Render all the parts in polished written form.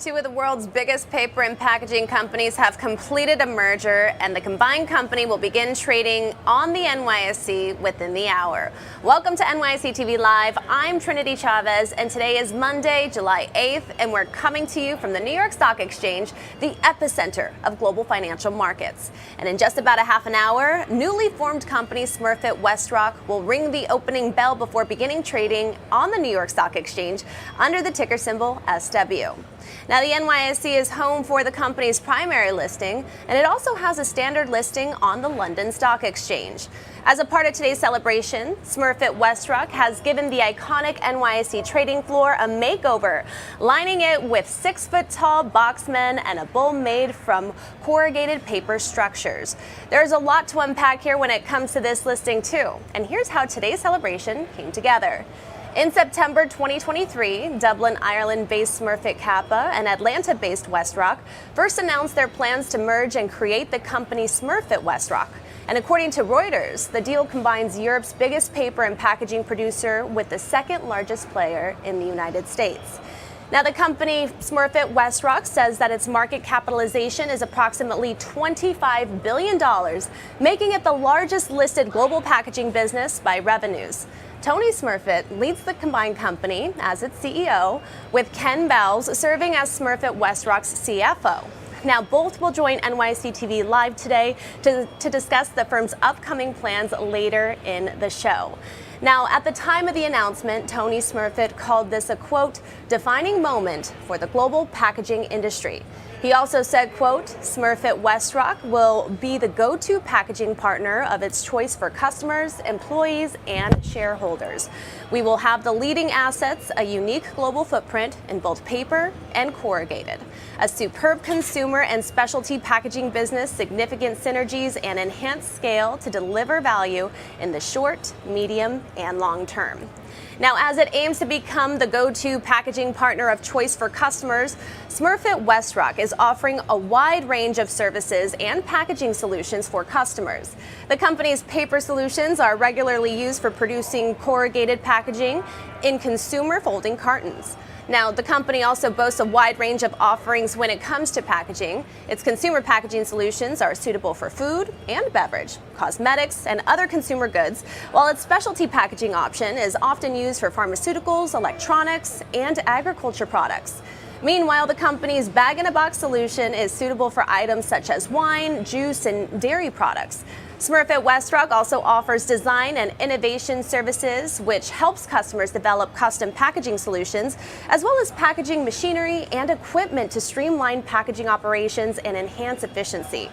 Two of the world's biggest paper and packaging companies have completed a merger, and the combined company will begin trading on the NYSE within the hour. Welcome to NYSE TV Live. I'm Trinity Chavez, and today is Monday, July 8th, and we're coming to you from the New York Stock Exchange, the epicenter of global financial markets. And in just about a half an hour, newly formed company Smurfit Westrock will ring the opening bell before beginning trading on the New York Stock Exchange under the ticker symbol SW. Now, the NYSE is home for the company's primary listing, and it also has a standard listing on the London Stock Exchange. As a part of today's celebration, Smurfit Westrock has given the iconic NYSE trading floor a makeover, lining it with 6-foot-tall boxmen and a bowl made from corrugated paper structures. There's a lot to unpack here when it comes to this listing, too. And here's how today's celebration came together. In September 2023, Dublin, Ireland-based Smurfit Kappa and Atlanta-based Westrock first announced their plans to merge and create the company Smurfit Westrock. And according to Reuters, the deal combines Europe's biggest paper and packaging producer with the second largest player in the United States. Now, the company Smurfit Westrock says that its market capitalization is approximately $25 billion, making it the largest listed global packaging business by revenues. Tony Smurfit leads the combined company as its CEO, with Ken Bowles serving as Smurfit Westrock's CFO. Now, both will join NYSE TV Live today to discuss the firm's upcoming plans later in the show. Now, at the time of the announcement, Tony Smurfit called this a, quote, defining moment for the global packaging industry. He also said, quote, Smurfit Westrock will be the go-to packaging partner of its choice for customers, employees, and shareholders. We will have the leading assets, a unique global footprint in both paper and corrugated, a superb consumer and specialty packaging business, significant synergies, and enhanced scale to deliver value in the short, medium, and long term. Now, as it aims to become the go-to packaging partner of choice for customers, Smurfit Westrock is offering a wide range of services and packaging solutions for customers. The company's paper solutions are regularly used for producing corrugated packaging in consumer folding cartons. Now, the company also boasts a wide range of offerings when it comes to packaging. Its consumer packaging solutions are suitable for food and beverage, cosmetics, and other consumer goods, while its specialty packaging option is often used for pharmaceuticals, electronics, and agriculture products. Meanwhile, the company's bag-in-a-box solution is suitable for items such as wine, juice, and dairy products. Smurfit Westrock also offers design and innovation services, which helps customers develop custom packaging solutions, as well as packaging machinery and equipment to streamline packaging operations and enhance efficiency.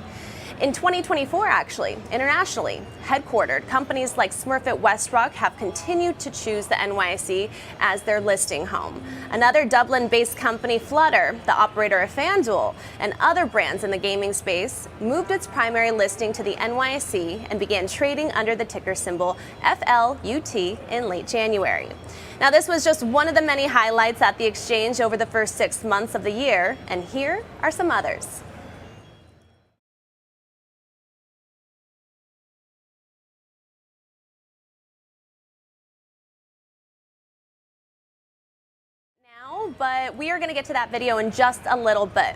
In 2024, actually, internationally headquartered companies like Smurfit Westrock have continued to choose the NYSE as their listing home. Another Dublin-based company, Flutter, the operator of FanDuel, and other brands in the gaming space, moved its primary listing to the NYSE and began trading under the ticker symbol FLUT in late January. Now, this was just one of the many highlights at the exchange over the first 6 months of the year, and here are some others. But we are going to get to that video in just a little bit.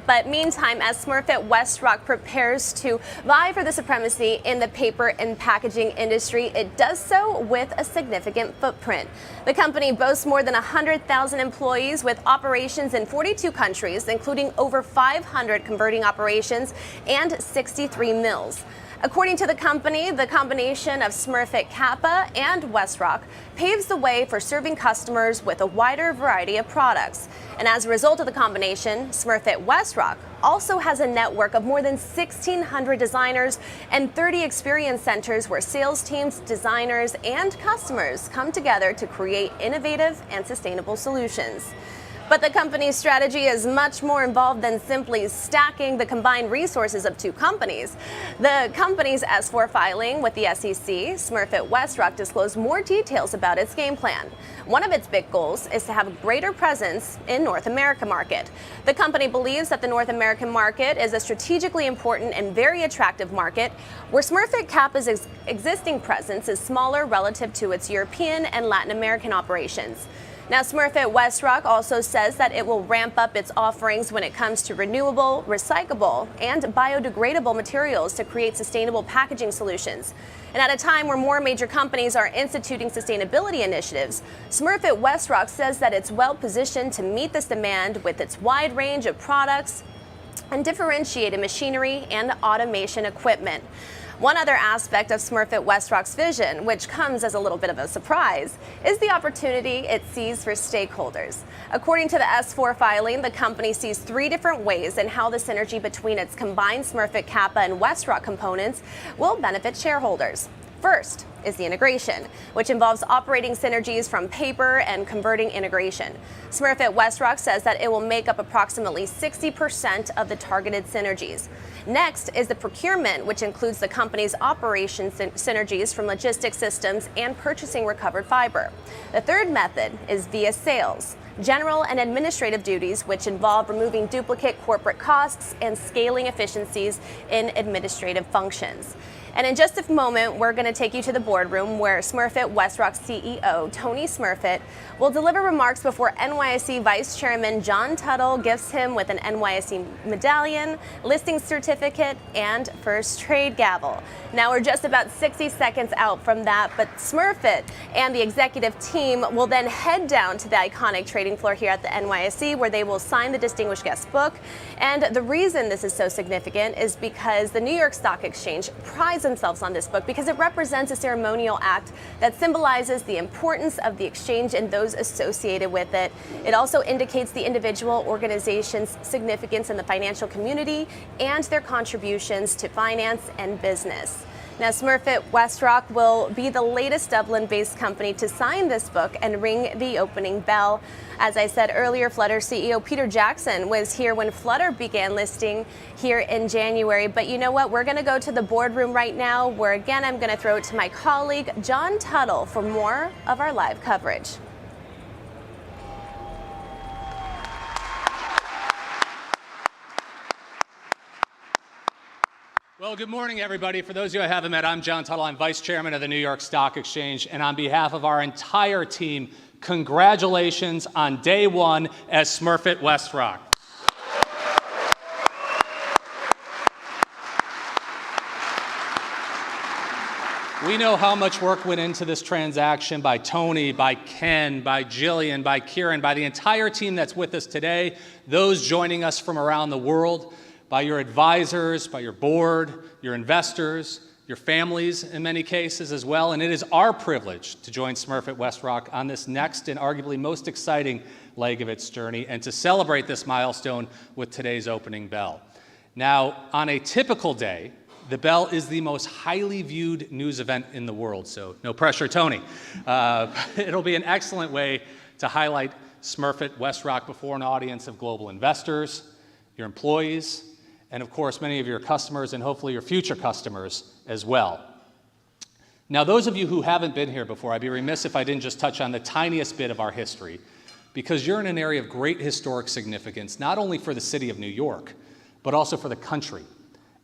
But meantime, as Smurfit Westrock prepares to vie for the supremacy in the paper and packaging industry, it does so with a significant footprint. The company boasts more than 100,000 employees with operations in 42 countries, including over 500 converting operations and 63 mills. According to the company, the combination of Smurfit Kappa and Westrock paves the way for serving customers with a wider variety of products. And as a result of the combination, Smurfit Westrock also has a network of more than 1,600 designers and 30 experience centers where sales teams, designers, and customers come together to create innovative and sustainable solutions. But the company's strategy is much more involved than simply stacking the combined resources of two companies. The company's S-4 filing with the SEC, Smurfit Westrock, disclosed more details about its game plan. One of its big goals is to have a greater presence in North America market. The company believes that the North American market is a strategically important and very attractive market, where Smurfit Kappa's existing presence is smaller relative to its European and Latin American operations. Now, Smurfit Westrock also says that it will ramp up its offerings when it comes to renewable, recyclable, and biodegradable materials to create sustainable packaging solutions. And at a time where more major companies are instituting sustainability initiatives, Smurfit Westrock says that it's well positioned to meet this demand with its wide range of products and differentiated machinery and automation equipment. One other aspect of Smurfit Westrock's vision, which comes as a little bit of a surprise, is the opportunity it sees for stakeholders. According to the S-4 filing, the company sees 3 different ways in how the synergy between its combined Smurfit Kappa and Westrock components will benefit shareholders. First is the integration, which involves operating synergies from paper and converting integration. Smurfit Westrock says that it will make up approximately 60% of the targeted synergies. Next is the procurement, which includes the company's operations synergies from logistics systems and purchasing recovered fiber. The third method is via sales, general and administrative duties, which involve removing duplicate corporate costs and scaling efficiencies in administrative functions. And in just a moment, we're going to take you to the boardroom where Smurfit Westrock CEO Tony Smurfit will deliver remarks before NYSE Vice Chairman John Tuttle gifts him with an NYSE medallion, listing certificate, and first trade gavel. Now, we're just about 60 seconds out from that, but Smurfit and the executive team will then head down to the iconic trading floor here at the NYSE, where they will sign the Distinguished Guest Book. And the reason this is so significant is because the New York Stock Exchange prides themselves on this book because it represents a ceremonial act that symbolizes the importance of the exchange and those associated with it. It also indicates the individual organization's significance in the financial community and their contributions to finance and business. Now, Smurfit Westrock will be the latest Dublin-based company to sign this book and ring the opening bell. As I said earlier, Flutter CEO Peter Jackson was here when Flutter began listing here in January. But you know what? We're going to go to the boardroom right now, where again I'm going to throw it to my colleague John Tuttle for more of our live coverage. Well, good morning, everybody. For those of you I haven't met, I'm John Tuttle. I'm Vice Chairman of the New York Stock Exchange. And on behalf of our entire team, congratulations on day one as Smurfit Westrock. We know how much work went into this transaction by Tony, by Ken, by Jillian, by Kieran, by the entire team that's with us today, those joining us from around the world, by your advisors, by your board, your investors, your families in many cases as well. And it is our privilege to join Smurfit Westrock on this next and arguably most exciting leg of its journey, and to celebrate this milestone with today's opening bell. Now, on a typical day, the bell is the most highly viewed news event in the world, so no pressure, Tony. It'll be an excellent way to highlight Smurfit Westrock before an audience of global investors, your employees, and of course, many of your customers and hopefully your future customers as well. Now, those of you who haven't been here before, I'd be remiss if I didn't just touch on the tiniest bit of our history, because you're in an area of great historic significance, not only for the city of New York, but also for the country.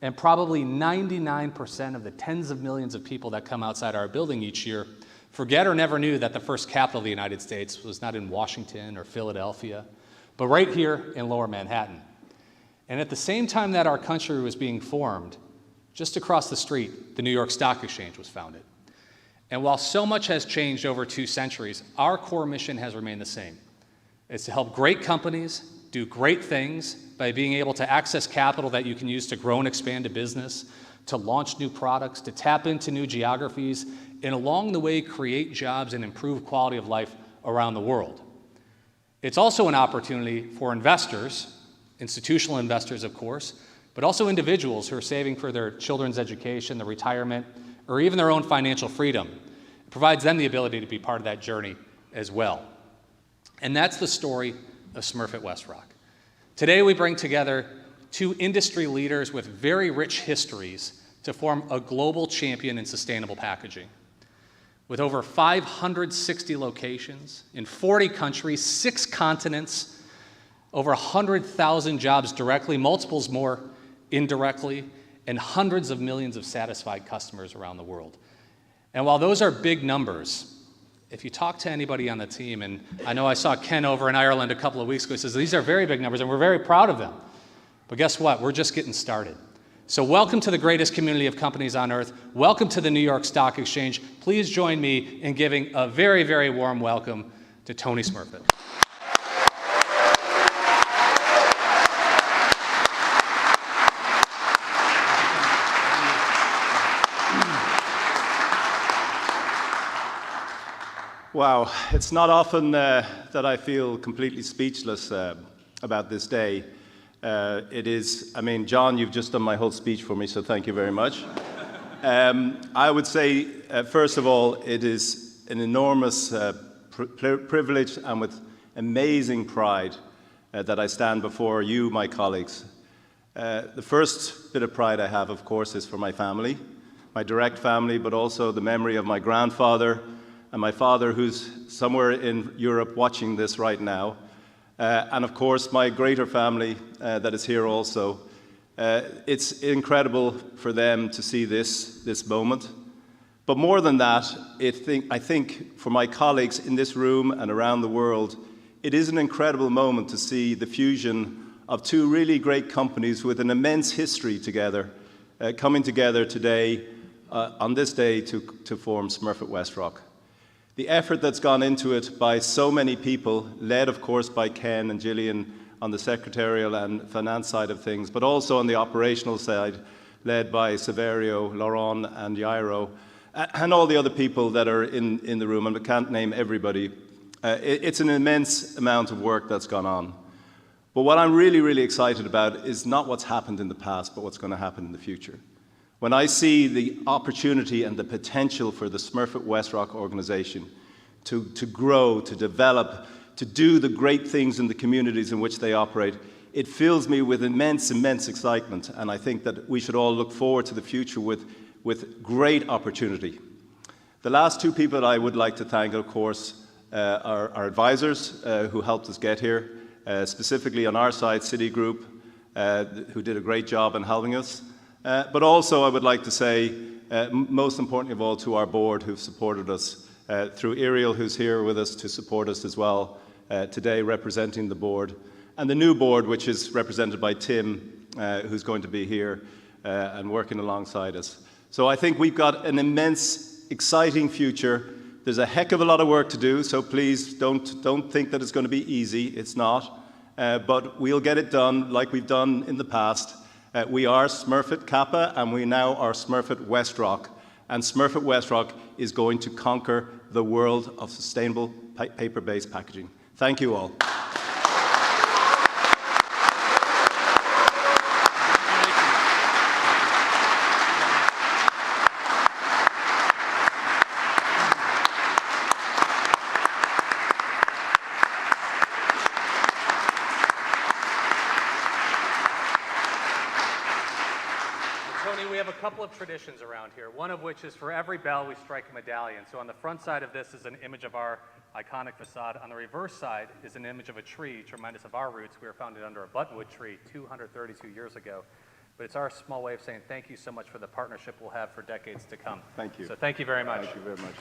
And probably 99% of the tens of millions of people that come outside our building each year forget or never knew that the first capital of the United States was not in Washington or Philadelphia, but right here in Lower Manhattan. And at the same time that our country was being formed, just across the street, the New York Stock Exchange was founded. And while so much has changed over 2 centuries, our core mission has remained the same. It's to help great companies do great things by being able to access capital that you can use to grow and expand a business, to launch new products, to tap into new geographies, and along the way create jobs and improve quality of life around the world. It's also an opportunity for investors, institutional investors, of course, but also individuals who are saving for their children's education, their retirement, or even their own financial freedom. It provides them the ability to be part of that journey as well. And that's the story of Smurfit Westrock. Today, we bring together 2 industry leaders with very rich histories to form a global champion in sustainable packaging. With over 560 locations in 40 countries, 6 continents, over 100,000 jobs directly, multiples more indirectly, and hundreds of millions of satisfied customers around the world. And while those are big numbers, if you talk to anybody on the team, and I know I saw Ken over in Ireland a couple of weeks ago, he says, these are very big numbers, and we're very proud of them. But guess what? We're just getting started. So welcome to the greatest community of companies on earth. Welcome to the New York Stock Exchange. Please join me in giving a very, very warm welcome to Tony Smurfit. Wow, it's not often that I feel completely speechless about this day. It is, I mean, John, you've just done my whole speech for me, so thank you very much. I would say, first of all, it is an enormous privilege and with amazing pride that I stand before you, my colleagues. The first bit of pride I have, of course, is for my family, my direct family, but also the memory of my grandfather, and my father, who's somewhere in Europe watching this right now, and of course my greater family that is here also. It's incredible for them to see this moment. But more than that, I think for my colleagues in this room and around the world, it is an incredible moment to see the fusion of two really great companies with an immense history together, coming together today, on this day, to form Smurfit Westrock. The effort that's gone into it by so many people, led of course by Ken and Gillian on the secretarial and finance side of things, but also on the operational side, led by Severio, Laurent and Jairo, and all the other people that are in the room, and I can't name everybody. It's an immense amount of work that's gone on. But what I'm really, really excited about is not what's happened in the past, but what's going to happen in the future. When I see the opportunity and the potential for the Smurfit Westrock organization to grow, to develop, to do the great things in the communities in which they operate, it fills me with immense, immense excitement. And I think that we should all look forward to the future with great opportunity. The last two people that I would like to thank, of course, are our advisors who helped us get here, specifically on our side, Citigroup, who did a great job in helping us. But also I would like to say, most importantly of all, to our board who've supported us, through Ariel, who's here with us to support us as well, today representing the board, and the new board, which is represented by Tim, who's going to be here and working alongside us. So I think we've got an immense, exciting future. There's a heck of a lot of work to do, so please don't think that it's going to be easy. It's not, but we'll get it done like we've done in the past. We are Smurfit Kappa, and we now are Smurfit Westrock. And Smurfit Westrock is going to conquer the world of sustainable paper-based packaging. Thank you all. We have a couple of traditions around here, one of which is for every bell we strike a medallion. So on the front side of this is an image of our iconic facade. On the reverse side is an image of a tree to remind us of our roots. We were founded under a buttonwood tree 232 years ago. But it's our small way of saying thank you so much for the partnership we'll have for decades to come. Thank you. So thank you very much. Thank you very much.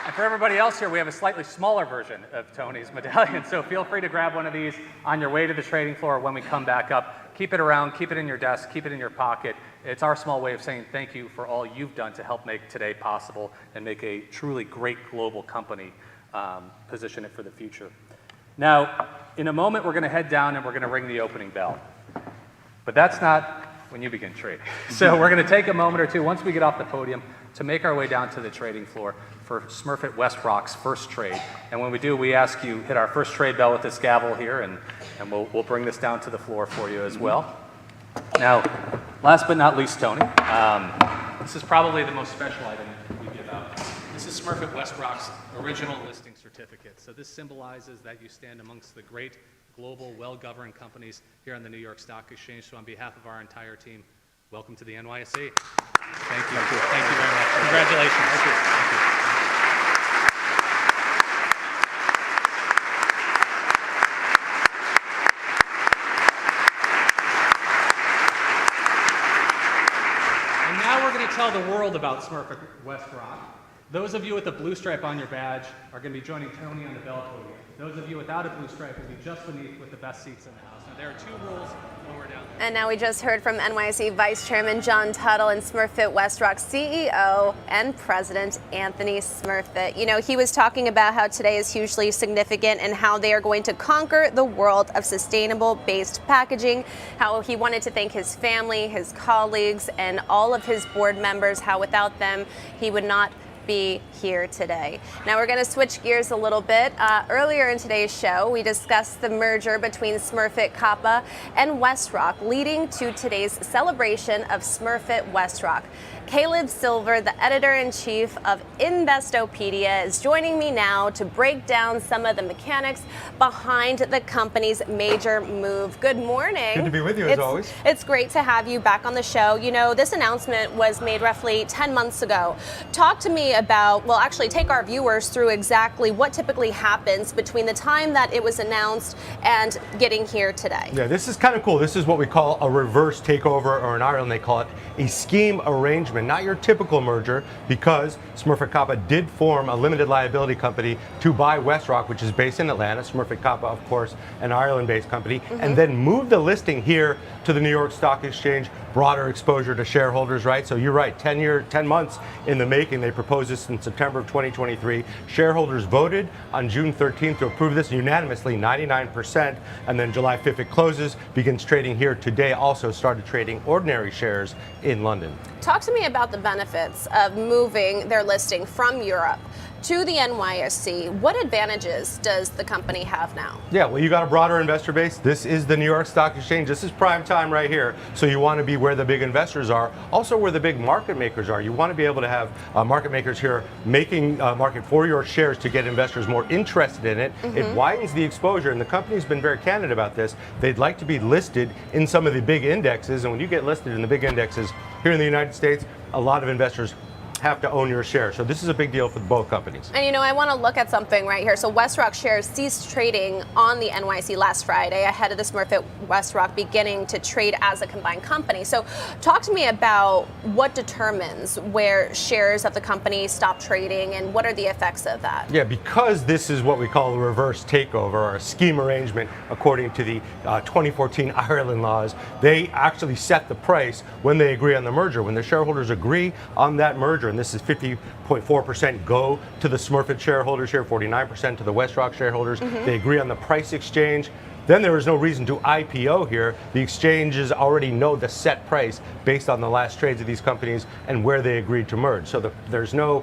And for everybody else here, we have a slightly smaller version of Tony's medallion, so feel free to grab one of these on your way to the trading floor when we come back up. Keep it around, keep it in your desk, keep it in your pocket. It's our small way of saying thank you for all you've done to help make today possible and make a truly great global company, position it for the future. Now, in a moment, we're going to head down and we're going to ring the opening bell. But that's not when you begin trading. So we're going to take a moment or two once we get off the podium to make our way down to the trading floor for Smurfit Westrock's first trade. And when we do, we ask you hit our first trade bell with this gavel here, and we'll bring this down to the floor for you as well. Now, last but not least, Tony, this is probably the most special item we give out. This is Smurfit Westrock's original listing certificate. So this symbolizes that you stand amongst the great global, well-governed companies here on the New York Stock Exchange. So on behalf of our entire team, welcome to the NYSE. Thank you. Thank you. Thank you very much. Congratulations. Thank you. Thank you. tell the world about Smurfit Westrock. Those of you with a blue stripe on your badge are going to be joining Tony on the bell podium. Those of you without a blue stripe will be just beneath with the best seats in the house. Now, there are 2 rules lower down there. And now we just heard from NYSE Vice Chairman John Tuttle and Smurfit Westrock CEO and President Anthony Smurfit. You know, he was talking about how today is hugely significant and how they are going to conquer the world of sustainable-based packaging, how he wanted to thank his family, his colleagues, and all of his board members, how without them he would not be here today. Now we're going to switch gears a little bit. Earlier in today's show, we discussed the merger between Smurfit Kappa and Westrock, leading to today's celebration of Smurfit Westrock. Caleb Silver, the editor-in-chief of Investopedia, is joining me now to break down some of the mechanics behind the company's major move. Good morning. Good to be with you, as always. It's great to have you back on the show. You know, this announcement was made roughly 10 months ago. Talk to me about, well, actually take our viewers through exactly what typically happens between the time that it was announced and getting here today. Yeah, this is kind of cool. This is what we call a reverse takeover, or in Ireland they call it a scheme arrangement. Not your typical merger, because Smurfit Kappa did form a limited liability company to buy Westrock, which is based in Atlanta. Smurfit Kappa, of course, an Ireland-based company, and then moved the listing here to the New York Stock Exchange, broader exposure to shareholders, right? So you're right, 10 months in the making. They proposed this in September of 2023. Shareholders voted on June 13th to approve this unanimously, 99%, and then July 5th it closes, begins trading here today, also started trading ordinary shares in London. Talk to me about the benefits of moving their listing from Europe to the NYSE. What advantages does the company have now? Yeah, well, you got a broader investor base. This is the New York Stock Exchange. This is prime time right here. So you want to be where the big investors are, also where the big market makers are. You want to be able to have market makers here making market for your shares to get investors more interested in it. It widens the exposure, and the company's been very candid about this. They'd like to be listed in some of the big indexes, and when you get listed in the big indexes here in the United States, a lot of investors have to own your share. So this is a big deal for both companies. And you know, I want to look at something right here. So Westrock shares ceased trading on the NYSE last Friday ahead of the Smurfit Westrock beginning to trade as a combined company. So talk to me about what determines where shares of the company stop trading and what are the effects of that? Yeah, because this is what we call a reverse takeover, or a scheme arrangement according to the 2014 Ireland laws. They actually set the price when they agree on the merger. When the shareholders agree on that merger, and this is 50.4% go to the Smurfit shareholders here, 49% to the Westrock shareholders. They agree on the price exchange. Then there is no reason to IPO here. The exchanges already know the set price based on the last trades of these companies and where they agreed to merge. So there's no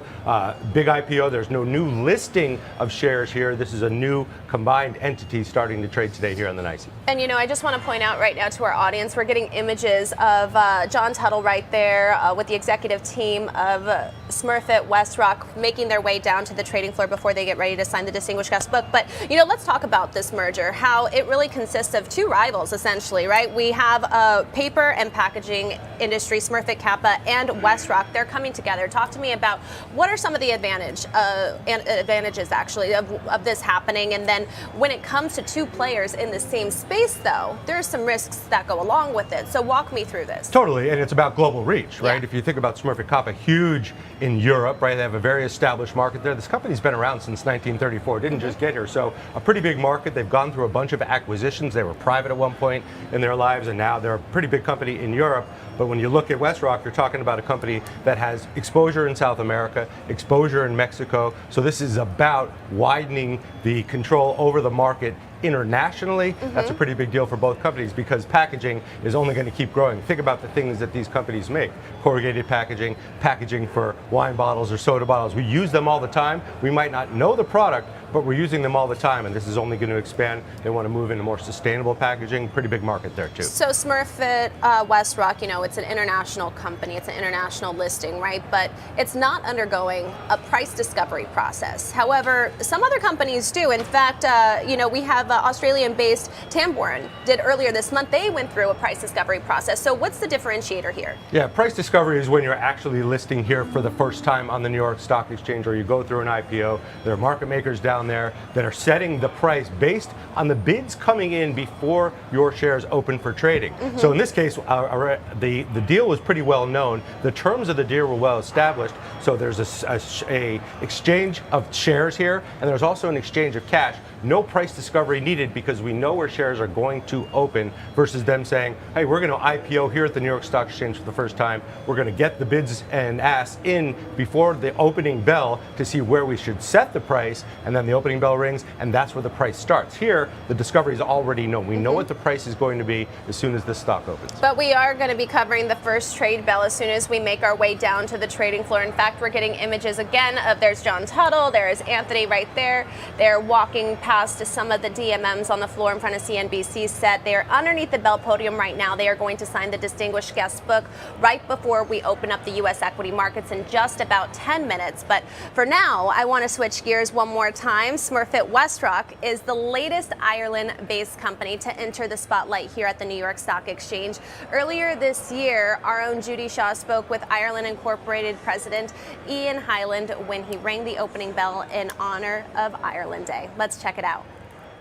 big IPO, there's no new listing of shares here. This is a new combined entity starting to trade today here on the NYSE. And you know, I just want to point out right now to our audience, we're getting images of John Tuttle right there with the executive team of Smurfit Westrock making their way down to the trading floor before they get ready to sign the distinguished guest book. But you know, let's talk about this merger, how it really consists of 2 rivals essentially, right? We have a paper and packaging industry, Smurfit Kappa and Westrock. They're coming together. Talk to me about what are some of the advantages actually of this happening, and then when it comes to 2 players in the same space though, there's some risks that go along with it. So walk me through this. Totally, and it's about global reach, right? Yeah. If you think about Smurfit Kappa, huge in Europe, right? They have a very established market there. This company's been around since 1934, didn't just get here. So a pretty big market. They've gone through a bunch of acquisitions. They were private at one point in their lives, and now they're a pretty big company in Europe. But when you look at Westrock, you're talking about a company that has exposure in South America, exposure in Mexico. So this is about widening the control over the market internationally. That's a pretty big deal for both companies, because packaging is only going to keep growing. Think about the things that these companies make. Corrugated packaging, packaging for wine bottles or soda bottles. We use them all the time. We might not know the product, but we're using them all the time, and this is only going to expand. They want to move into more sustainable packaging. Pretty big market there too. So Smurfit Westrock, you know, it's an international company, it's an international listing, right? But it's not undergoing a price discovery process. However, some other companies do. In fact, you know, we have Australian-based Tambourine did earlier this month. They went through a price discovery process. So what's the differentiator here? Yeah, price discovery is when you're actually listing here for the first time on the New York Stock Exchange, or you go through an IPO. There are market makers down down there that are setting the price based on the bids coming in before your shares open for trading. So in this case, the deal was pretty well known. The terms of the deal were well established. So there's a exchange of shares here, and there's also an exchange of cash. No price discovery needed because we know where shares are going to open versus them saying, hey, we're going to IPO here at the New York Stock Exchange for the first time. We're going to get the bids and asks in before the opening bell to see where we should set the price, and then the opening bell rings, and that's where the price starts. Here, the discovery is already known. We know what the price is going to be as soon as this stock opens. But we are going to be covering the first trade bell as soon as we make our way down to the trading floor. In fact, we're getting images again of there's John Tuttle, there's Anthony right there. They're walking past to some of the DMMs on the floor in front of CNBC's set. They are underneath the bell podium right now. They are going to sign the Distinguished Guest Book right before we open up the U.S. equity markets in just about 10 minutes. But for now, I want to switch gears one more time. Smurfit Westrock is the latest Ireland-based company to enter the spotlight here at the New York Stock Exchange. Earlier this year, our own Judy Shaw spoke with Ireland Incorporated President Ian Hyland when he rang the opening bell in honor of Ireland Day. Let's check it out.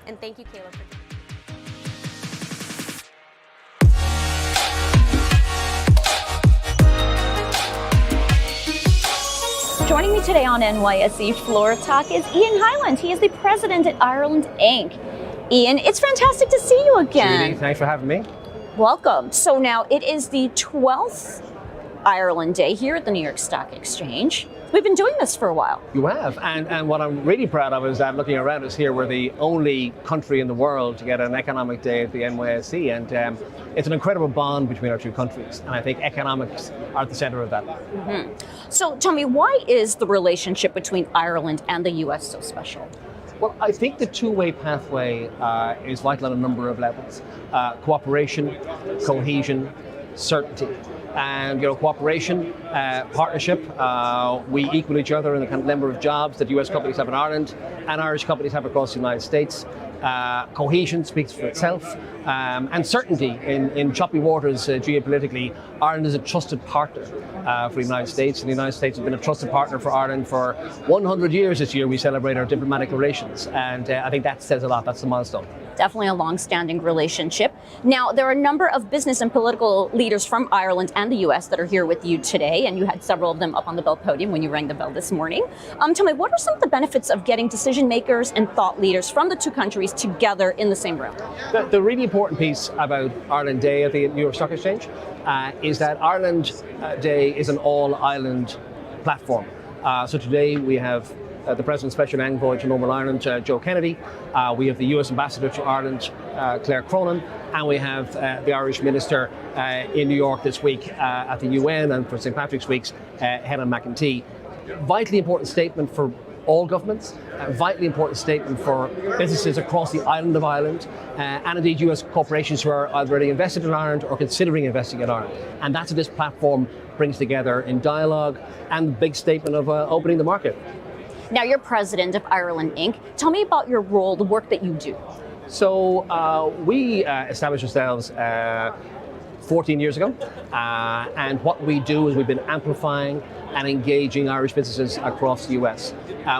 And thank you, Caleb, for Joining me today on NYSE Floor Talk is Ian Hyland. He is the president at Ireland Inc. Ian, it's fantastic to see you again. Judy, thanks for having me. Welcome. So now it is the 12th Ireland Day here at the New York Stock Exchange. We've been doing this for a while. You have, and what I'm really proud of is that looking around us here, we're the only country in the world to get an economic day at the NYSE, and it's an incredible bond between our two countries, and I think economics are at the center of that. So tell me, why is the relationship between Ireland and the US so special? Well, I think the two-way pathway is vital on a number of levels. Cooperation, cohesion, certainty. And cooperation, partnership, we equal each other in the kind of number of jobs that US companies have in Ireland and Irish companies have across the United States. Cohesion speaks for itself, and certainty in choppy waters geopolitically. Ireland is a trusted partner for the United States, and the United States has been a trusted partner for Ireland for 100 years this year. We celebrate our diplomatic relations, and I think that says a lot. That's the milestone. Definitely a long-standing relationship. Now, there are a number of business and political leaders from Ireland and the US that are here with you today, and you had several of them up on the bell podium when you rang the bell this morning. Tell me, what are some of the benefits of getting decision makers and thought leaders from the two countries together in the same room? The really important piece about Ireland Day at the New York Stock Exchange is that Ireland Day is an all-island platform. So today we have the President's Special Envoy to Northern Ireland, Joe Kennedy. We have the US Ambassador to Ireland, Claire Cronin, and we have the Irish Minister in New York this week at the UN, and for St. Patrick's Week, Helen McEntee. Vitally important statement for all governments, a vitally important statement for businesses across the island of Ireland, and indeed US corporations who are already invested in Ireland or considering investing in Ireland. And that's what this platform brings together in dialogue and the big statement of opening the market. Now, you're president of Ireland Inc. Tell me about your role, the work that you do. So we established ourselves 14 years ago, and what we do is we've been amplifying and engaging Irish businesses across the US.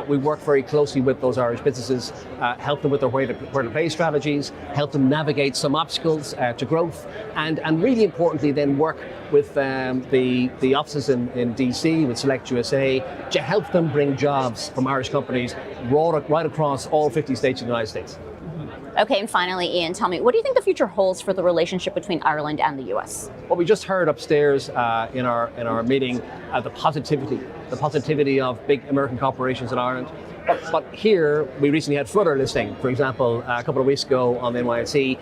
We work very closely with those Irish businesses, help them with their where to play strategies, help them navigate some obstacles to growth, and really importantly then work with the offices in DC, with Select USA, to help them bring jobs from Irish companies right across all 50 states in the United States. Okay, and finally, Ian, tell me, what do you think the future holds for the relationship between Ireland and the US? Well, we just heard upstairs in our meeting the positivity of big American corporations in Ireland. But here, we recently had Flutter listing, for example, a couple of weeks ago on the NYSE.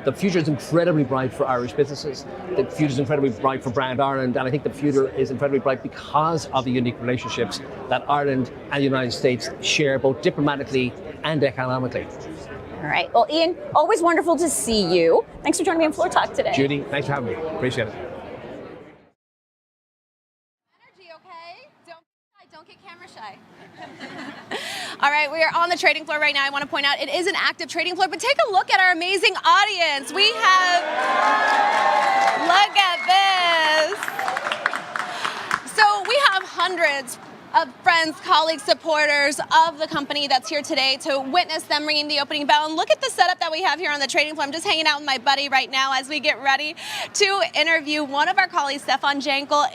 The future is incredibly bright for Irish businesses. The future is incredibly bright for Brand Ireland, and I think the future is incredibly bright because of the unique relationships that Ireland and the United States share, both diplomatically and economically. All right. Well, Ian, always wonderful to see you. Thanks for joining me on Floor Talk today. Judy, thanks for having me. Appreciate it. energy, okay? Don't get camera shy. All right, we are on the trading floor right now. I want to point out it is an active trading floor, but take a look at our amazing audience. We have, look at this. So we have hundreds, of friends, colleagues, supporters of the company that's here today to witness them ringing the opening bell. And look at the setup that we have here on the trading floor. I'm just hanging out with my buddy right now as we get ready to interview one of our colleagues, Stefan Jankel,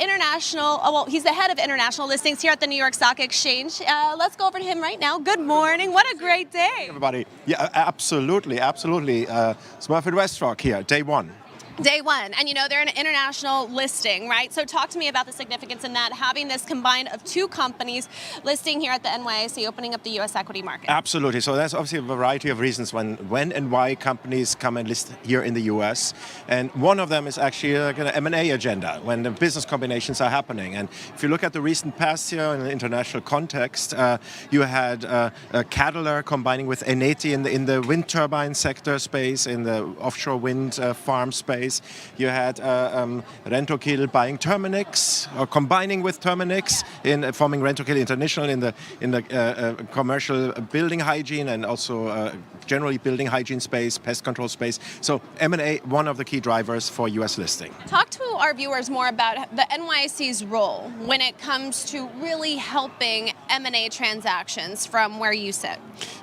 he's the head of international listings here at the New York Stock Exchange. Let's go over to him right now. Good morning. What a great day. Everybody. Yeah, absolutely. Smurfit Westrock here, day one. Day one, and they're an international listing, right? So talk to me about the significance in that, having this combined of two companies listing here at the NYSE, opening up the U.S. equity market. Absolutely. So there's obviously a variety of reasons when and why companies come and list here in the U.S. And one of them is actually an M&A agenda, when the business combinations are happening. And if you look at the recent past here in the international context, you had Cadeler combining with Eneti in the wind turbine sector space, in the offshore wind farm space. You had Rentokil buying Terminix, or combining with Terminix in forming Rentokil International in the commercial building hygiene and also generally building hygiene space, pest control space. So M&A, one of the key drivers for U.S. listing. Talk to our viewers more about the NYSE's role when it comes to really helping M&A transactions from where you sit.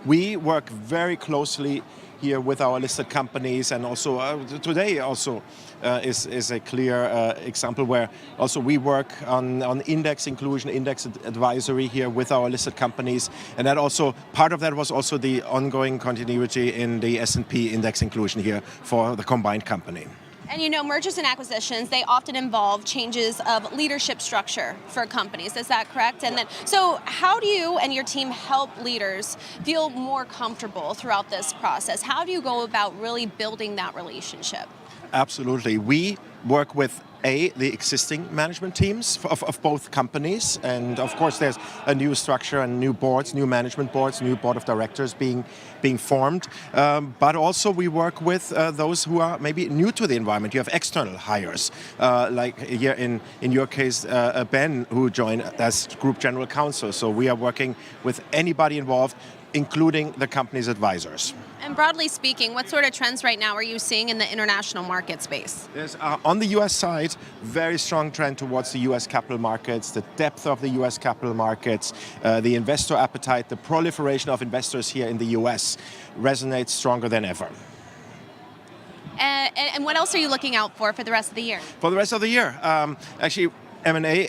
We work very closely here with our listed companies, and also today also is a clear example where also we work on index inclusion, index advisory here with our listed companies, and that also part of that was also the ongoing continuity in the S&P index inclusion here for the combined company. And mergers and acquisitions, they often involve changes of leadership structure for companies. Is that correct? And then, so how do you and your team help leaders feel more comfortable throughout this process? How do you go about really building that relationship? Absolutely. We work with the existing management teams of both companies, and of course there's a new structure and new boards, new management boards, new board of directors being formed, but also we work with those who are maybe new to the environment. You have external hires, like here in your case, Ben, who joined as group general counsel. So we are working with anybody involved, including the company's advisors. And broadly speaking, what sort of trends right now are you seeing in the international market space? There's, on the U.S. side, very strong trend towards the U.S. capital markets, the depth of the U.S. capital markets, the investor appetite, the proliferation of investors here in the U.S. resonates stronger than ever. And what else are you looking out for the rest of the year? For the rest of the year, actually, M&A,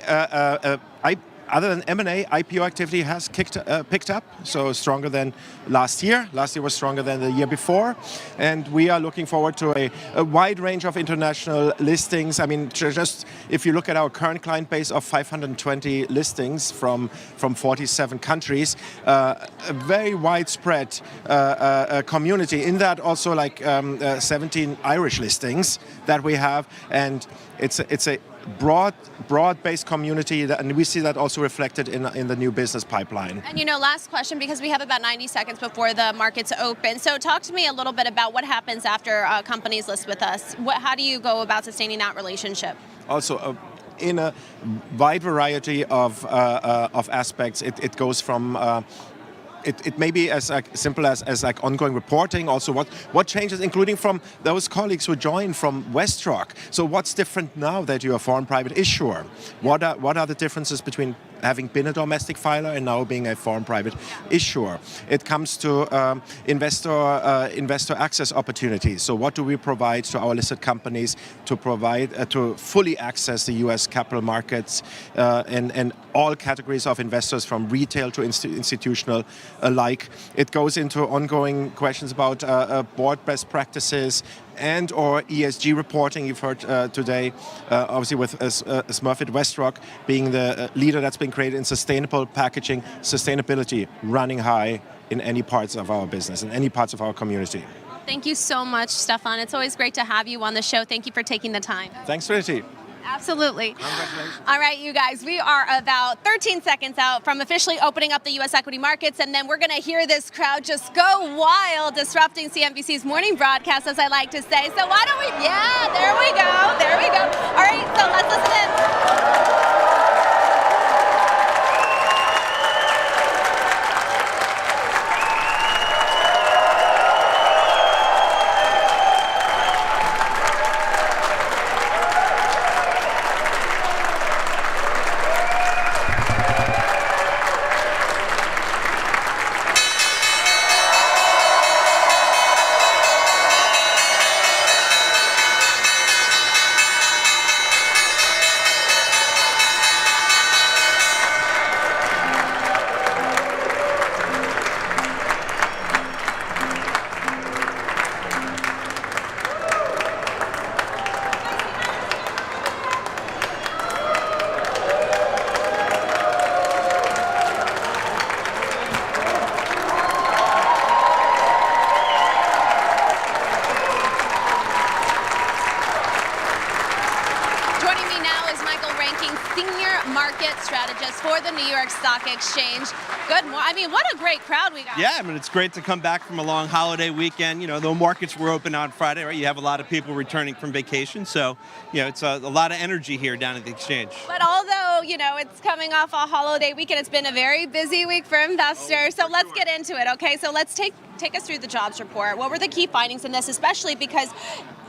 other than M&A, IPO activity has picked up, so stronger than last year. Last year was stronger than the year before, and we are looking forward to a wide range of international listings. I mean, just if you look at our current client base of 520 listings from 47 countries, a very widespread community. In that, also like 17 Irish listings that we have, and it's a broad-based community, and we see that also reflected in the new business pipeline. And last question, because we have about 90 seconds before the markets open. So talk to me a little bit about what happens after companies list with us. How do you go about sustaining that relationship? Also, in a wide variety of aspects, it goes from it may be as simple as like ongoing reporting. Also, what changes, including from those colleagues who joined from Westrock. So, what's different now that you're a foreign private issuer? What are the differences between having been a domestic filer and now being a foreign private issuer? It comes to investor access opportunities. So, what do we provide to our listed companies to provide to fully access the U.S. capital markets and all categories of investors, from retail to institutional alike? It goes into ongoing questions about board best practices and or ESG reporting. You've heard today, obviously with Smurfit Westrock being the leader that's been created in sustainable packaging, sustainability running high in any parts of our business, in any parts of our community. Thank you so much, Stefan. It's always great to have you on the show. Thank you for taking the time. Thanks, Trinity. Absolutely. Congratulations. All right, you guys, we are about 13 seconds out from officially opening up the U.S. equity markets, and then we're going to hear this crowd just go wild, disrupting CNBC's morning broadcast, as I like to say. So why don't we, yeah, there we go, there we go. All right, so let's listen in. market strategist for the New York Stock Exchange. Good morning. I mean, what a great crowd we got. Yeah, I mean, it's great to come back from a long holiday weekend. You know, the markets were open on Friday, right? You have a lot of people returning from vacation. So, you know, it's a lot of energy here down at the exchange. But although, you know, it's coming off a holiday weekend, it's been a very busy week for investors. So let's get into it, okay? So let's take us through the jobs report. What were the key findings in this, especially because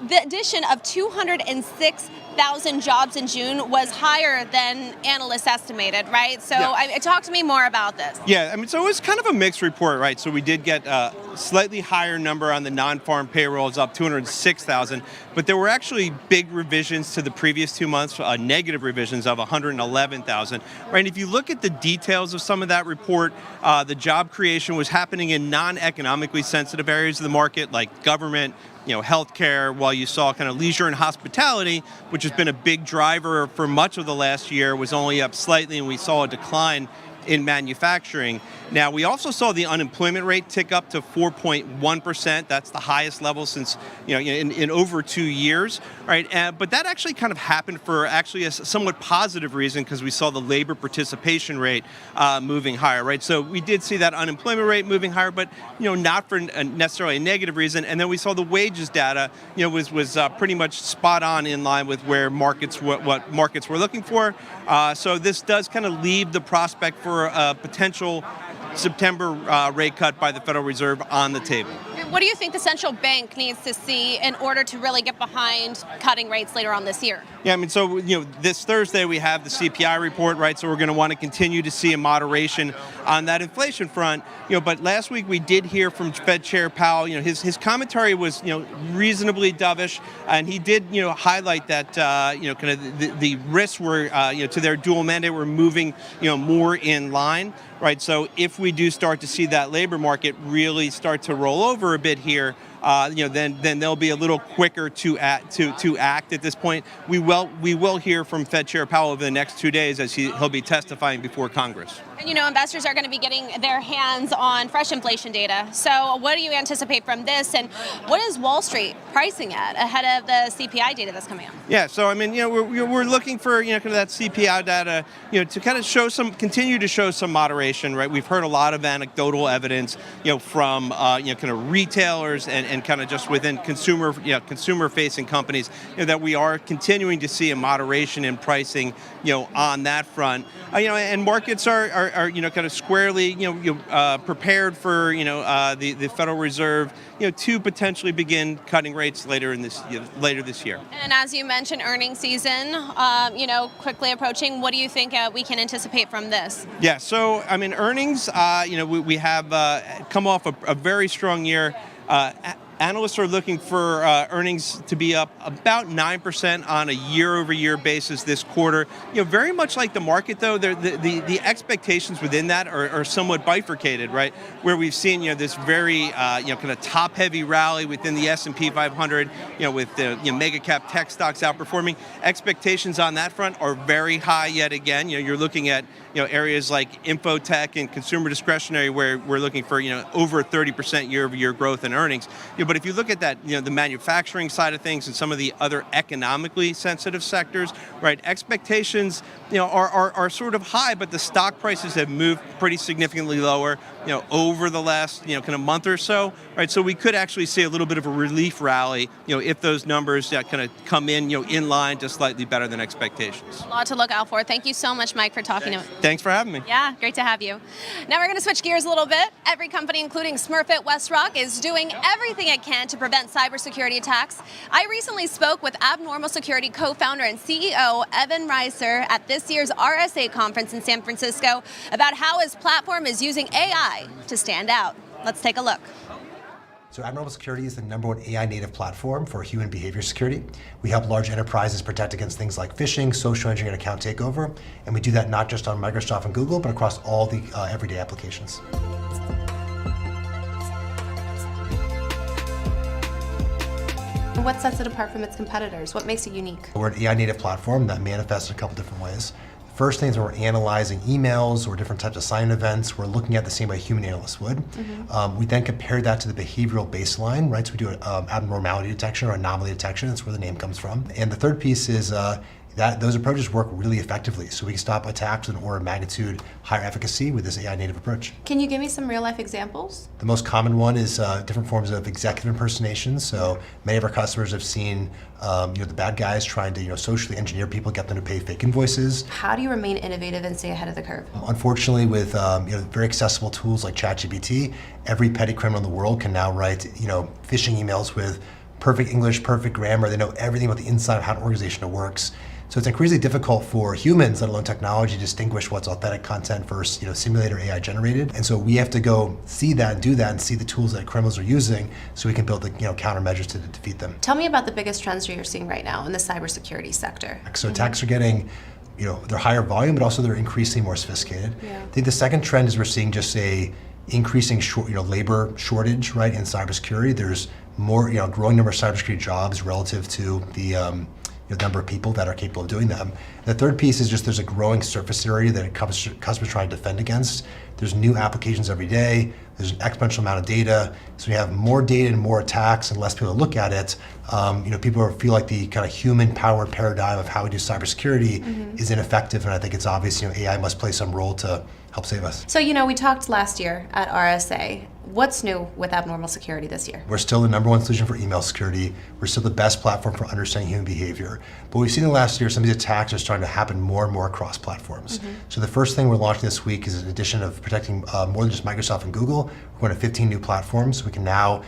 the addition of 206,000 jobs in June was higher than analysts estimated, right? So talk to me more about this. Yeah, I mean, so it was kind of a mixed report, right? So we did get a slightly higher number on the non-farm payrolls, up 206,000, but there were actually big revisions to the previous 2 months, negative revisions of 111,000, right? And if you look at the details of some of that report, the job creation was happening in non-economically sensitive areas of the market, like government, you know, healthcare, while you saw kind of leisure and hospitality, which has been a big driver for much of the last year, was only up slightly, and we saw a decline in manufacturing. Now, we also saw the unemployment rate tick up to 4.1%. That's the highest level since, you know, in over 2 years, right? But that actually kind of happened for actually a somewhat positive reason, because we saw the labor participation rate moving higher, right? So we did see that unemployment rate moving higher, but, you know, not for necessarily a negative reason. And then we saw the wages data, you know, was pretty much spot on in line with where what markets were looking for. So this does kind of leave the prospect for a potential September rate cut by the Federal Reserve on the table. What do you think the central bank needs to see in order to really get behind cutting rates later on this year? Yeah, I mean, so, you know, this Thursday we have the CPI report, right? So we're going to want to continue to see a moderation on that inflation front. You know, but last week we did hear from Fed Chair Powell. You know, his commentary was, you know, reasonably dovish, and he did, you know, highlight that, you know, kind of the risks were, you know, to their dual mandate were moving, you know, more in line. Right, so if we do start to see that labor market really start to roll over a bit here, you know, then they'll be a little quicker to act at this point. We will hear from Fed Chair Powell over the next 2 days as he'll be testifying before Congress. And, you know, investors are going to be getting their hands on fresh inflation data. So what do you anticipate from this, and what is Wall Street pricing at ahead of the CPI data that's coming out? Yeah, so I mean, you know, we're looking for, you know, kind of that CPI data, you know, to kind of continue to show some moderation, right? We've heard a lot of anecdotal evidence, you know, from you know, kind of retailers and kind of just within consumer-facing companies, you know, that we are continuing to see a moderation in pricing, you know, on that front. You know, and markets are you know, kind of squarely, you know, prepared for, you know, the Federal Reserve, you know, to potentially begin cutting rates later this year. And as you mentioned, earnings season, you know, quickly approaching. What do you think we can anticipate from this? Yeah, so I mean, earnings, you know, we have come off a very strong year. Analysts are looking for earnings to be up about 9% on a year-over-year basis this quarter. You know, very much like the market, though, the expectations within that are somewhat bifurcated, right? Where we've seen, you know, this very, you know, kind of top-heavy rally within the S&P 500, you know, with the, you know, mega-cap tech stocks outperforming. Expectations on that front are very high yet again. You know, you're looking at, you know, areas like infotech and consumer discretionary where we're looking for, you know, over 30% year-over-year growth in earnings. You know, but if you look at that, you know, the manufacturing side of things and some of the other economically sensitive sectors, right, expectations, you know, are sort of high, but the stock prices have moved pretty significantly lower, you know, over the last, you know, kind of month or so, right? So we could actually see a little bit of a relief rally, you know, if those numbers kind of come in, you know, in line to slightly better than expectations. A lot to look out for. Thank you so much, Mike, for talking to me. Thanks for having me. Yeah, great to have you. Now we're going to switch gears a little bit. Every company, including Smurfit, Westrock, is doing everything it can to prevent cybersecurity attacks. I recently spoke with Abnormal Security co-founder and CEO Evan Reiser at this year's RSA conference in San Francisco about how his platform is using AI to stand out. Let's take a look. So Abnormal Security is the #1 AI native platform for human behavior security. We help large enterprises protect against things like phishing, social engineering, and account takeover. And we do that not just on Microsoft and Google, but across all the everyday applications. What sets it apart from its competitors? What makes it unique? We're an AI native platform that manifests in a couple different ways. First thing is we're analyzing emails or different types of sign events. We're looking at the same way a human analyst would. We then compare that to the behavioral baseline, right? So we do an abnormality detection or anomaly detection. That's where the name comes from. And the third piece is those approaches work really effectively. So we can stop attacks with an order of magnitude higher efficacy with this AI native approach. Can you give me some real life examples? The most common one is different forms of executive impersonation. So many of our customers have seen the bad guys trying to socially engineer people, get them to pay fake invoices. How do you remain innovative and stay ahead of the curve? Unfortunately, with very accessible tools like ChatGPT, every petty criminal in the world can now write phishing emails with perfect English, perfect grammar. They know everything about the inside of how an organization works. So it's increasingly difficult for humans, let alone technology, to distinguish what's authentic content versus simulated or AI generated. And so we have to go see that and do that and see the tools that criminals are using so we can build the countermeasures to defeat them. Tell me about the biggest trends you're seeing right now in the cybersecurity sector. So attacks are getting they're higher volume, but also they're increasingly more sophisticated. Yeah. I think the second trend is we're seeing just a increasing labor shortage, right, in cybersecurity. There's more, growing number of cybersecurity jobs relative to the number of people that are capable of doing them. And the third piece is just there's a growing surface area that customers try to defend against. There's new applications every day. There's an exponential amount of data. So you have more data and more attacks and less people to look at it. People feel like the kind of human-powered paradigm of how we do cybersecurity is ineffective, and I think it's obvious AI must play some role to help save us. So, we talked last year at RSA. What's new with abnormal security this year? We're still the #1 solution for email security. We're still the best platform for understanding human behavior. But we've seen in the last year some of these attacks are starting to happen more and more across platforms. So the first thing we're launching this week is an addition of protecting more than just Microsoft and Google. We're going to 15 new platforms. We can now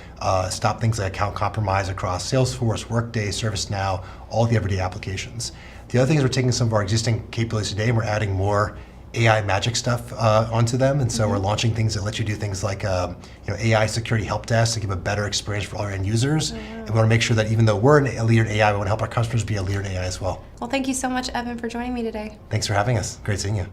stop things like account compromise across Salesforce, Workday, ServiceNow, all the everyday applications. The other thing is we're taking some of our existing capabilities today and we're adding more AI magic stuff onto them, and so we're launching things that let you do things like AI security help desk to give a better experience for all our end users. And we want to make sure that even though we're a leader in AI, we want to help our customers be a leader in AI as well. Well, thank you so much, Evan, for joining me today. Thanks for having us. Great seeing you.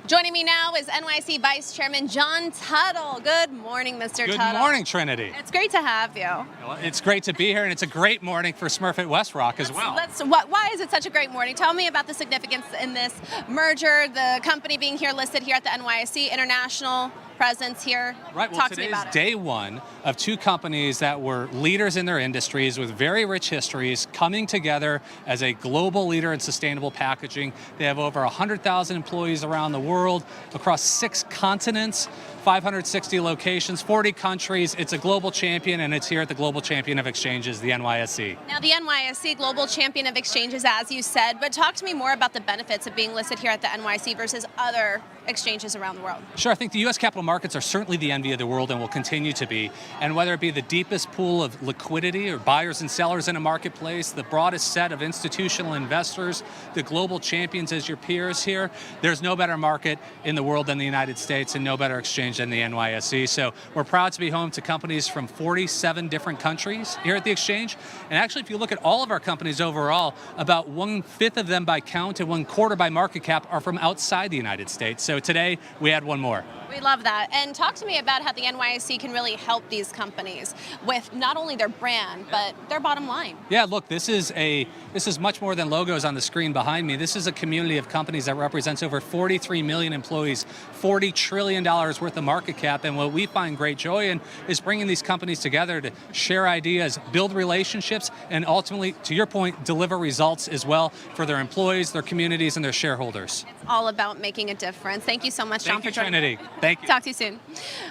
Joining me now is NYSE Vice Chairman John Tuttle. Good morning, Mr. Tuttle. Good morning, Trinity. It's great to have you. Well, it's great to be here, and it's a great morning for Smurfit Westrock as well. Why is it such a great morning? Tell me about the significance in this merger, the company being here listed here at the NYSE, international presence here. Right, well, today is day one of two companies that were leaders in their industries with very rich histories coming together as a global leader in sustainable packaging. They have over 100,000 employees around the world, across 6 continents, 560 locations, 40 countries. It's a global champion, and it's here at the Global Champion of Exchanges, the NYSE. Now, the NYSE, Global Champion of Exchanges, as you said, but talk to me more about the benefits of being listed here at the NYSE versus other exchanges around the world. Sure, I think the U.S. capital markets are certainly the envy of the world and will continue to be. And whether it be the deepest pool of liquidity or buyers and sellers in a marketplace, the broadest set of institutional investors, the global champions as your peers here, there's no better market in the world than the United States and no better exchange than the NYSE. So we're proud to be home to companies from 47 different countries here at the exchange. And actually, if you look at all of our companies overall, about 1/5 of them by count and 1/4 by market cap are from outside the United States. So today, we add one more. We love that. And talk to me about how the NYSE can really help these companies with not only their brand, but their bottom line. Yeah, look, this is much more than logos on the screen behind me. This is a community of companies that represents over 43 million employees, $40 trillion worth of market cap. And what we find great joy in is bringing these companies together to share ideas, build relationships, and ultimately, to your point, deliver results as well for their employees, their communities, and their shareholders. It's all about making a difference. Thank you so much, John, for joining Trinity. Thank you. Talk to you soon.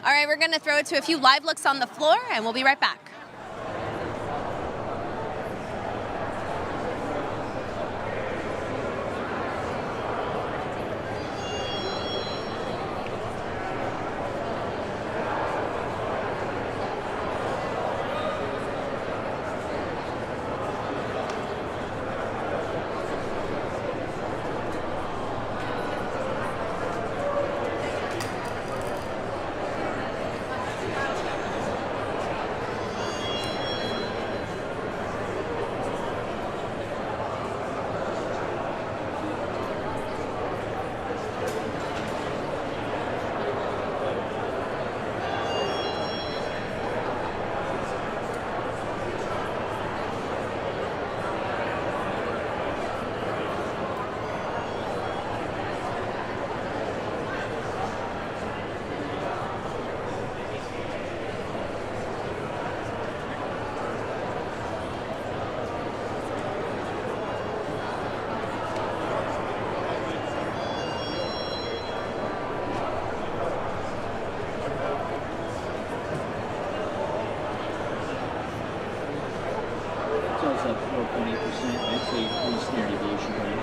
All right, we're going to throw it to a few live looks on the floor, and we'll be right back. I'd say pretty standard deviation range.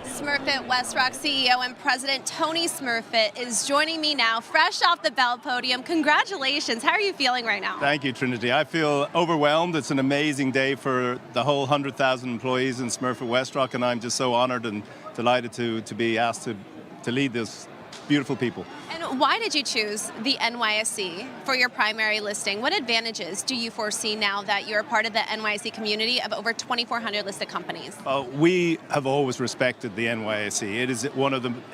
Smurfit Westrock CEO and President Tony Smurfit is joining me now, fresh off the Bell podium. Congratulations. How are you feeling right now? Thank you, Trinity. I feel overwhelmed. It's an amazing day for the whole 100,000 employees in Smurfit Westrock, and I'm just so honored and delighted to be asked to lead this beautiful people. And why did you choose the NYSE for your primary listing? What advantages do you foresee now that you're a part of the NYSE community of over 2,400 listed companies? We have always respected the NYSE.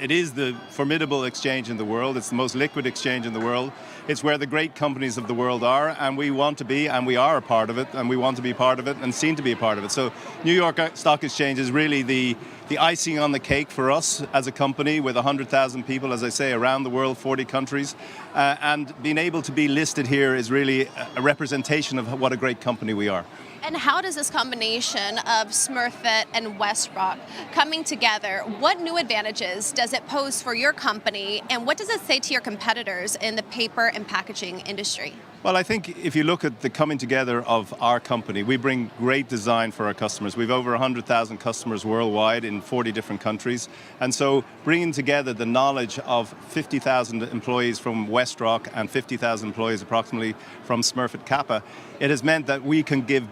It is the formidable exchange in the world. It's the most liquid exchange in the world. It's where the great companies of the world are, and we want to be, and we are a part of it, and we want to be part of it, and seen to be a part of it. So New York Stock Exchange is really the icing on the cake for us as a company with 100,000 people, as I say, around the world, 40 countries. And being able to be listed here is really a representation of what a great company we are. And how does this combination of Smurfit and Westrock coming together, what new advantages does it pose for your company, and what does it say to your competitors in the paper and packaging industry? Well, I think if you look at the coming together of our company, we bring great design for our customers. We've over 100,000 customers worldwide in 40 different countries. And so bringing together the knowledge of 50,000 employees from Westrock and 50,000 employees approximately from Smurfit Kappa, it has meant that we can give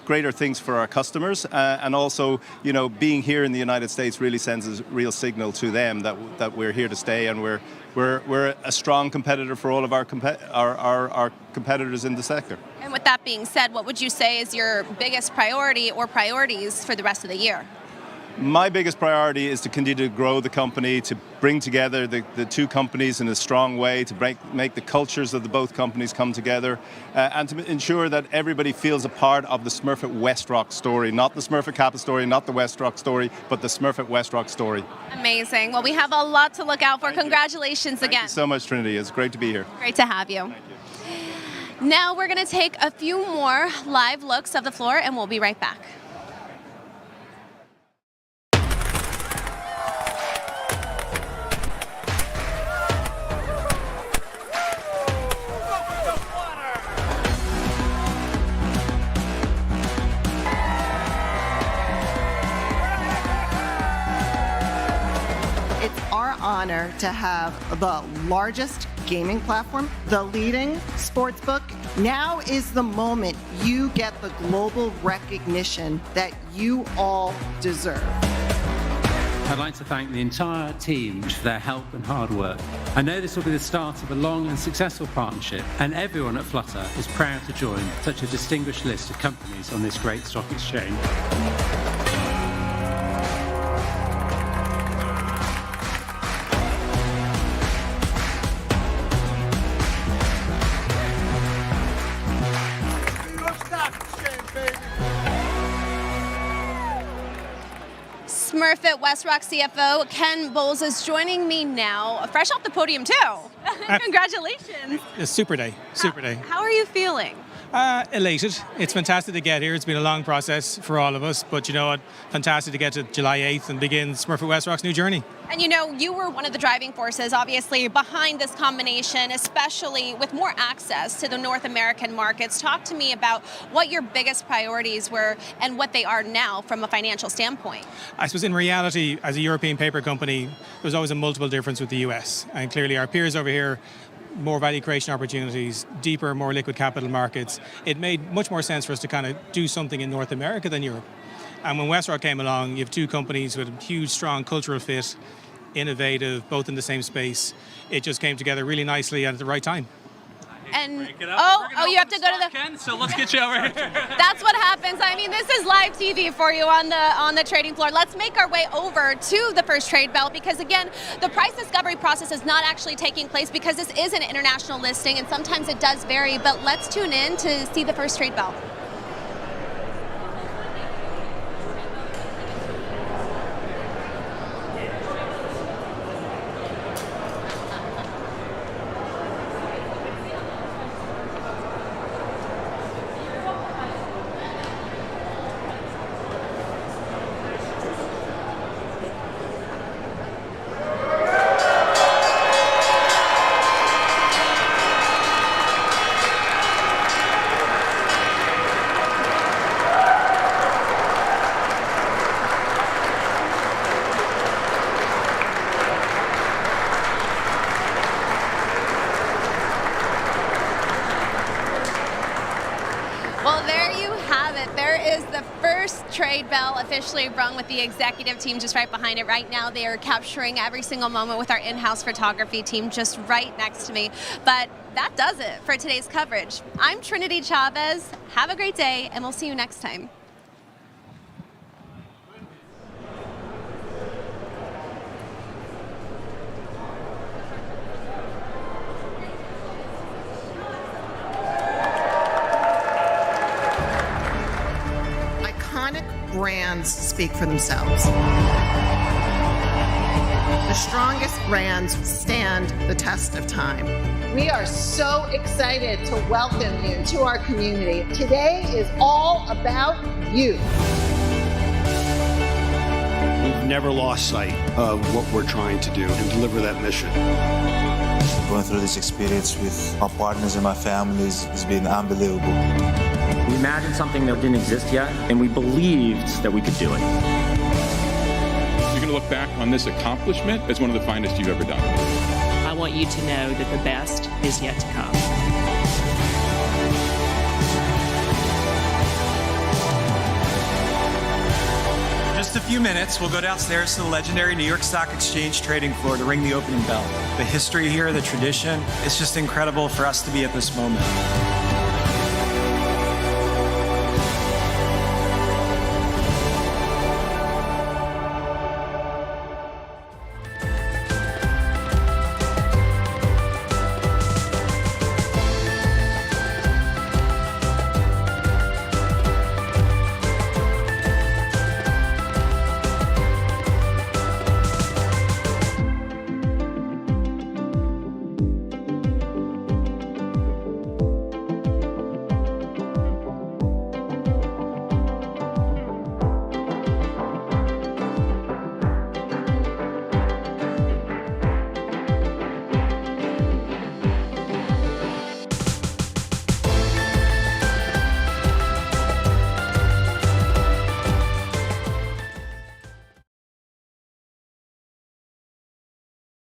greater things for our customers. And also, being here in the United States really sends a real signal to them that we're here to stay, and we're a strong competitor for all of our competitors in the sector. And with that being said, what would you say is your biggest priority or priorities for the rest of the year? My biggest priority is to continue to grow the company, to bring together the two companies in a strong way, to make the cultures of the both companies come together, and to ensure that everybody feels a part of the Smurfit Westrock story, not the Smurfit Kappa story, not the Westrock story, but the Smurfit Westrock story. Amazing. Well, we have a lot to look out for. Congratulations again. Thank you so much, Trinity. It's great to be here. Great to have you. Thank you. Now we're going to take a few more live looks of the floor, and we'll be right back. Honor to have the largest gaming platform, the leading sportsbook. Now is the moment you get the global recognition that you all deserve. I'd like to thank the entire team for their help and hard work. I know this will be the start of a long and successful partnership, and everyone at Flutter is proud to join such a distinguished list of companies on this great stock exchange. Smurfit Westrock CFO Ken Bowles is joining me now, fresh off the podium too. Congratulations. A super day, super day. How are you feeling? Elated. It's fantastic to get here. It's been a long process for all of us, but you know what? Fantastic to get to July 8th and begin Smurfit Westrock's new journey. And you were one of the driving forces, obviously, behind this combination, especially with more access to the North American markets. Talk to me about what your biggest priorities were and what they are now from a financial standpoint. I suppose in reality, as a European paper company, there's always a multiple difference with the US. And clearly our peers over here, more value creation opportunities, deeper, more liquid capital markets. It made much more sense for us to kind of do something in North America than Europe. And when Westrock came along, you have two companies with a huge, strong cultural fit, innovative, both in the same space. It just came together really nicely at the right time. And you have to go to the Ken, so let's get you over here. That's what happens. I mean, this is live TV for you on the trading floor. Let's make our way over to the first trade bell, because again, the price discovery process is not actually taking place because this is an international listing and sometimes it does vary, but let's tune in to see the first trade bell. is the first trade bell officially rung with the executive team just right behind it. Right now they are capturing every single moment with our in-house photography team just right next to me. But that does it for today's coverage. I'm Trinity Chavez. Have a great day, and we'll see you next time. Iconic brands speak for themselves. The strongest brands stand the test of time. We are so excited to welcome you to our community. Today is all about you. We've never lost sight of what we're trying to do and deliver that mission. Going through this experience with my partners and my family has been unbelievable. We imagined something that didn't exist yet, and we believed that we could do it. You're going to look back on this accomplishment as one of the finest you've ever done. I want you to know that the best is yet to come. Just a few minutes, we'll go downstairs to the legendary New York Stock Exchange trading floor to ring the opening bell. The history here, the tradition, it's just incredible for us to be at this moment.